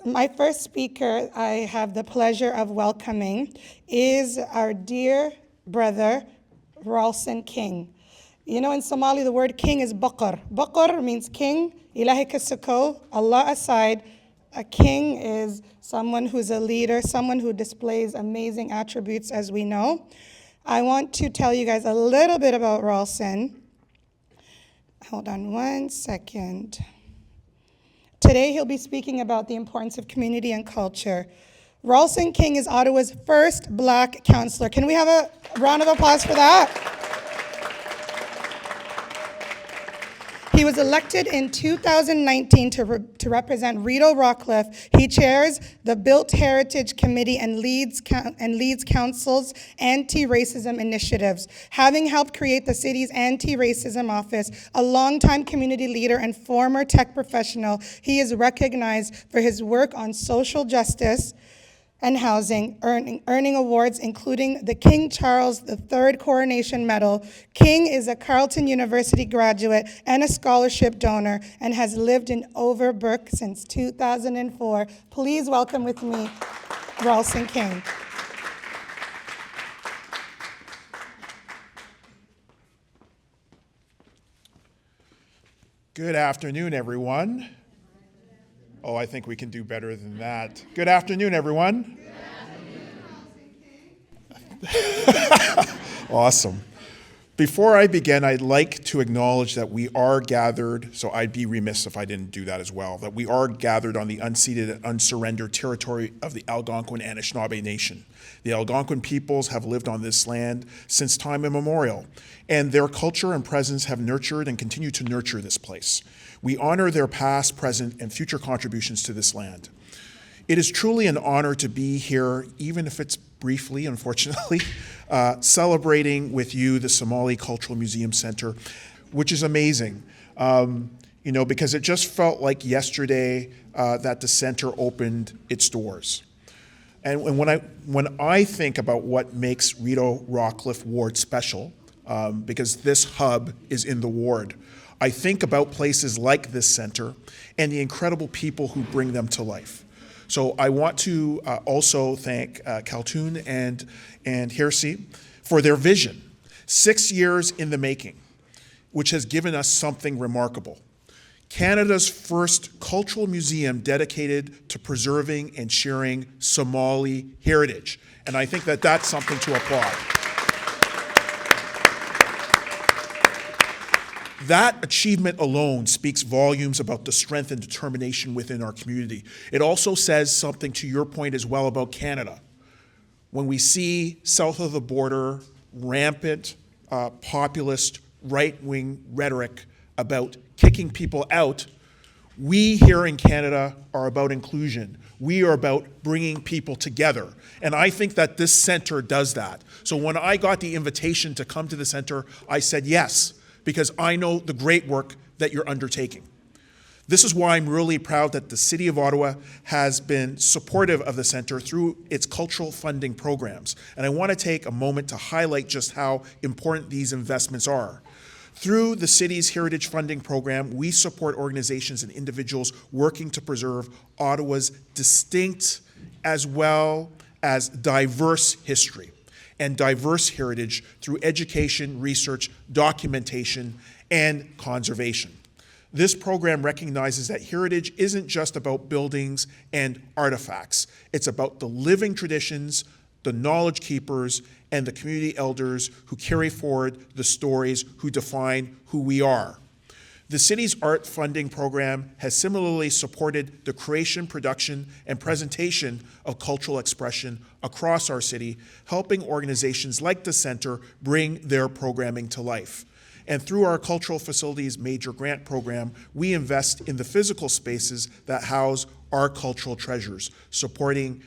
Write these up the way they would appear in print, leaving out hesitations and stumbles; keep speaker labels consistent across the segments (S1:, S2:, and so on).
S1: My first speaker I have the pleasure of welcoming is our dear brother, Rawlson King. You know, in Somali, the word king is Baqar. Baqar means king, Ilahi Kasako, Allah aside. A king is someone who's a leader, someone who displays amazing attributes, as we know. I want to tell you guys a little bit about Rawlson. Hold on one second. Today, he'll be speaking about the importance of community and culture. Rawlson King is Ottawa's first Black councillor. Can we have a round of applause for that? He was elected in 2019 to represent Rideau-Rockcliffe. He chairs the Built Heritage Committee and leads Council's anti-racism initiatives. Having helped create the city's anti-racism office, a longtime community leader and former tech professional, he is recognized for his work on social justice and housing, earning awards including the King Charles III Coronation Medal. King is a Carleton University graduate and a scholarship donor and has lived in Overbrook since 2004. Please welcome with me, Rawlson King.
S2: Good afternoon, everyone. Oh, I think we can do better than that. Good afternoon, everyone. Good afternoon. Awesome. Before I begin, I'd like to acknowledge that we are gathered, so I'd be remiss if I didn't do that as well, that we are gathered on the unceded and unsurrendered territory of the Algonquin and Anishinaabe Nation. The Algonquin peoples have lived on this land since time immemorial, and their culture and presence have nurtured and continue to nurture this place. We honor their past, present, and future contributions to this land. It is truly an honor to be here, even if it's briefly, unfortunately, celebrating with you the Somali Cultural Museum Center, which is amazing, because it just felt like yesterday that the center opened its doors. And when I think about what makes Rideau-Rockcliffe Ward special, because this hub is in the ward, I think about places like this center and the incredible people who bring them to life. So I want to also thank Carleton and Khayrhaye for their vision, 6 years in the making, which has given us something remarkable. Canada's first cultural museum dedicated to preserving and sharing Somali heritage. And I think that that's something to applaud. That achievement alone speaks volumes about the strength and determination within our community. It also says something to your point as well about Canada. When we see south of the border rampant populist right-wing rhetoric about kicking people out, we here in Canada are about inclusion. We are about bringing people together. And I think that this center does that. So when I got the invitation to come to the center, I said yes, because I know the great work that you're undertaking. This is why I'm really proud that the City of Ottawa has been supportive of the center through its cultural funding programs. And I want to take a moment to highlight just how important these investments are. Through the city's Heritage Funding Program, we support organizations and individuals working to preserve Ottawa's distinct as well as diverse history and diverse heritage through education, research, documentation, and conservation. This program recognizes that heritage isn't just about buildings and artifacts. It's about the living traditions, the knowledge keepers, and the community elders who carry forward the stories who define who we are. The city's art funding program has similarly supported the creation, production, and presentation of cultural expression across our city, helping organizations like the Center bring their programming to life. And through our Cultural Facilities Major Grant Program, we invest in the physical spaces that house our cultural treasures, supporting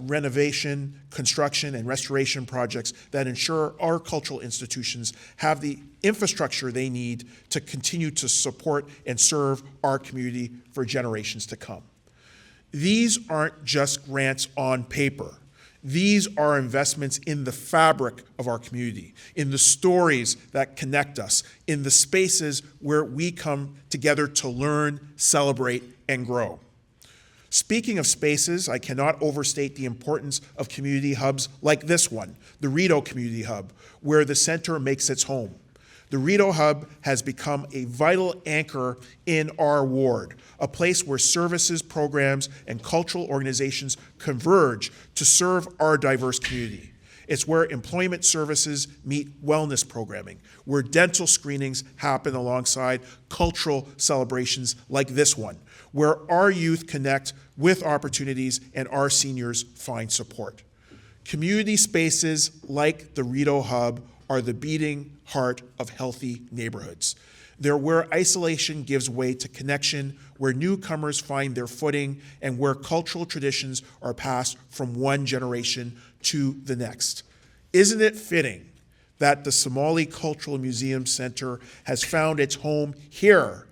S2: renovation, construction, and restoration projects that ensure our cultural institutions have the infrastructure they need to continue to support and serve our community for generations to come. These aren't just grants on paper. These are investments in the fabric of our community, in the stories that connect us, in the spaces where we come together to learn, celebrate, and grow. Speaking of spaces, I cannot overstate the importance of community hubs like this one, the Rideau Community Hub, where the center makes its home. The Rideau Hub has become a vital anchor in our ward, a place where services, programs, and cultural organizations converge to serve our diverse community. It's where employment services meet wellness programming, where dental screenings happen alongside cultural celebrations like this one, where our youth connect with opportunities and our seniors find support. Community spaces like the Rideau Hub are the beating heart of healthy neighborhoods. They're where isolation gives way to connection, where newcomers find their footing, and where cultural traditions are passed from one generation to the next. Isn't it fitting that the Somali Cultural Museum Center has found its home here?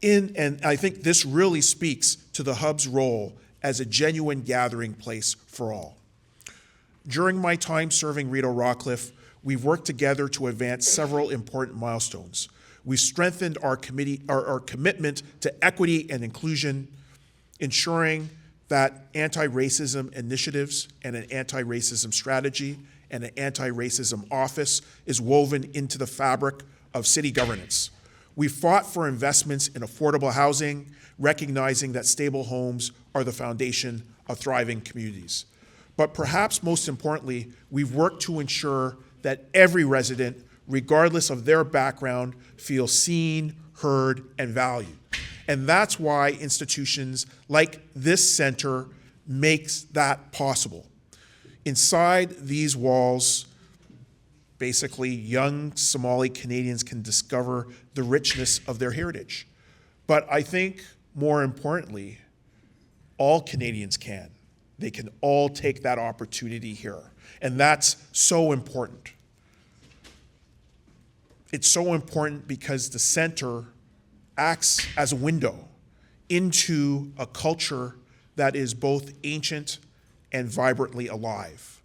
S2: And I think this really speaks to the Hub's role as a genuine gathering place for all. During my time serving Rideau-Rockcliffe, we've worked together to advance several important milestones. We've strengthened our commitment to equity and inclusion, ensuring that anti-racism initiatives and an anti-racism strategy and an anti-racism office is woven into the fabric of city governance. We fought for investments in affordable housing, recognizing that stable homes are the foundation of thriving communities. But perhaps most importantly, we've worked to ensure that every resident, regardless of their background, feels seen, heard, and valued. And that's why institutions like this center makes that possible. Inside these walls, basically, young Somali Canadians can discover the richness of their heritage. But I think, more importantly, all Canadians can. They can all take that opportunity here. And that's so important. It's so important because the center acts as a window into a culture that is both ancient and vibrantly alive.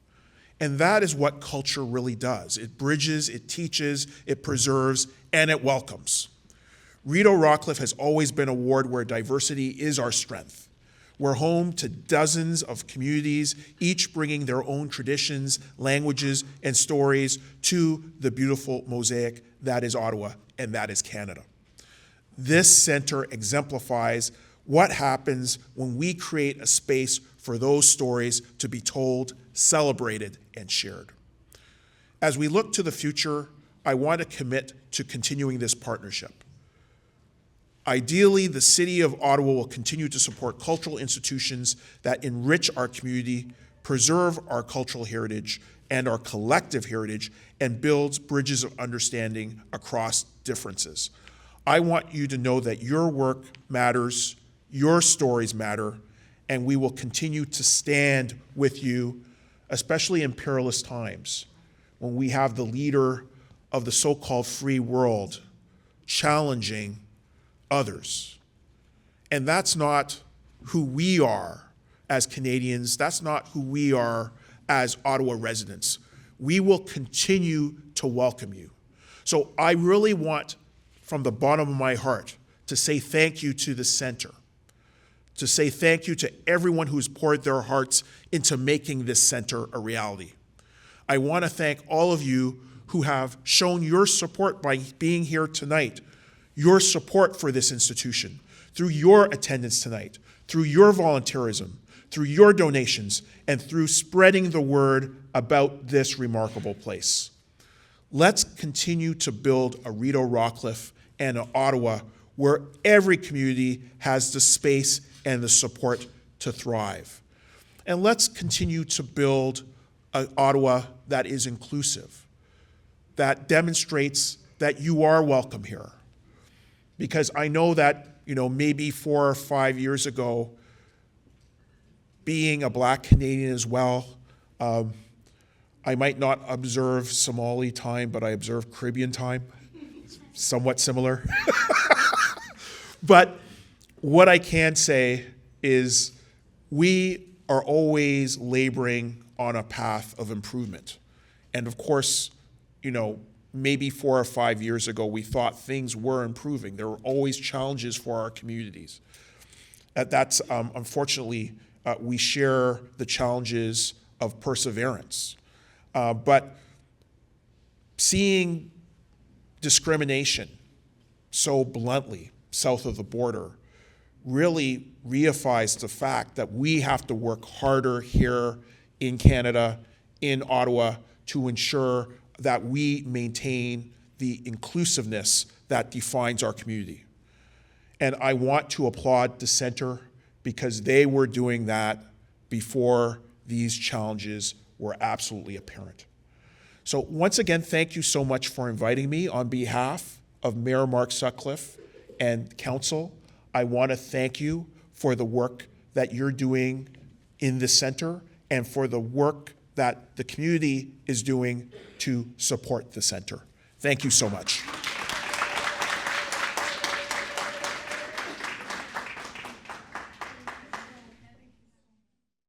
S2: And that is what culture really does. It bridges, it teaches, it preserves, and it welcomes. Rideau-Rockcliffe has always been a ward where diversity is our strength. We're home to dozens of communities, each bringing their own traditions, languages, and stories to the beautiful mosaic that is Ottawa and that is Canada. This center exemplifies what happens when we create a space for those stories to be told, celebrated, and shared. As we look to the future, I want to commit to continuing this partnership. Ideally, the City of Ottawa will continue to support cultural institutions that enrich our community, preserve our cultural heritage and our collective heritage, and builds bridges of understanding across differences. I want you to know that your work matters, your stories matter, and we will continue to stand with you, especially in perilous times, when we have the leader of the so-called free world challenging others. And that's not who we are as Canadians. That's not who we are as Ottawa residents. We will continue to welcome you. So I really want, from the bottom of my heart, to say thank you to the center, to say thank you to everyone who's poured their hearts into making this center a reality. I want to thank all of you who have shown your support by being here tonight, your support for this institution, through your attendance tonight, through your volunteerism, through your donations, and through spreading the word about this remarkable place. Let's continue to build a Rideau-Rockcliffe and an Ottawa where every community has the space and the support to thrive. And let's continue to build an Ottawa that is inclusive, that demonstrates that you are welcome here. Because I know that, maybe 4 or 5 years ago, being a Black Canadian as well, I might not observe Somali time, but I observe Caribbean time, somewhat similar. But what I can say is we are always laboring on a path of improvement. And of course, maybe 4 or 5 years ago, we thought things were improving. There were always challenges for our communities. Unfortunately, we share the challenges of perseverance. But seeing discrimination so bluntly south of the border really reifies the fact that we have to work harder here in Canada, in Ottawa, to ensure that we maintain the inclusiveness that defines our community. And I want to applaud the Centre because they were doing that before these challenges were absolutely apparent. So once again, thank you so much for inviting me. On behalf of Mayor Mark Sutcliffe and Council, I want to thank you for the work that you're doing in the Centre and for the work that the community is doing to support the Centre. Thank you so much.